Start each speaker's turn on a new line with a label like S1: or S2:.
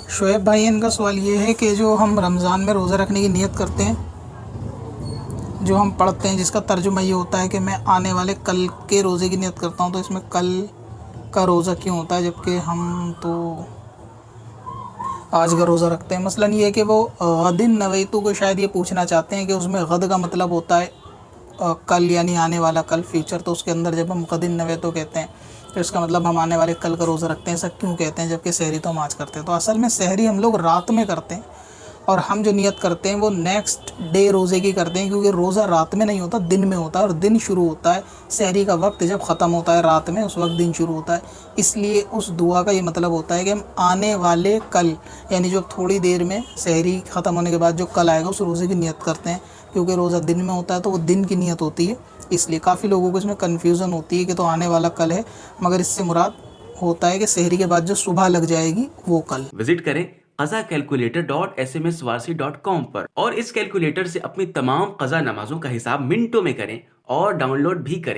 S1: शोएब भाई, इनका सवाल ये है कि जो हम रमज़ान में रोज़ा रखने की नियत करते हैं, जो हम पढ़ते हैं, जिसका तर्जुमा ये होता है कि मैं आने वाले कल के रोज़े की नियत करता हूँ, तो इसमें कल का रोज़ा क्यों होता है, जबकि हम तो आज का रोज़ा रखते हैं। मसलन ये है कि वो गदिन नवैतु को शायद ये पूछना चाहते हैं कि उसमें गद का मतलब होता है कल, यानी आने वाला कल, फ्यूचर। तो उसके अंदर जब हम गदिन नवैतु कहते हैं तो इसका मतलब हम आने वाले कल का रोज़ा रखते हैं। ऐसा क्यों कहते हैं, जबकि सहरी तो हम आज करते हैं। तो असल में सहरी हम लोग रात में करते हैं, और हम जो नियत करते हैं वो नेक्स्ट डे रोज़े की करते हैं, क्योंकि रोज़ा रात में नहीं होता, दिन में होता है, और दिन शुरू होता है सहरी का वक्त जब ख़त्म होता है रात में, उस वक्त दिन शुरू होता है। इसलिए उस दुआ का ये मतलब होता है कि हम आने वाले कल, यानी जो थोड़ी देर में सहरी ख़त्म होने के बाद जो कल आएगा उस रोज़े की नियत करते हैं। क्योंकि रोज़ा दिन में होता है तो वो दिन की नियत होती है, इसलिए काफ़ी लोगों को इसमें कन्फ्यूज़न होती है कि तो आने वाला कल है, मगर इससे मुराद होता है कि सहरी के बाद जो सुबह लग जाएगी वो कल।
S2: विजिट करें qazacalculator.smswarsi.com पर और इस कैलकुलेटर से अपनी तमाम कज़ा नमाजों का हिसाब मिनटों में करें और डाउनलोड भी करें।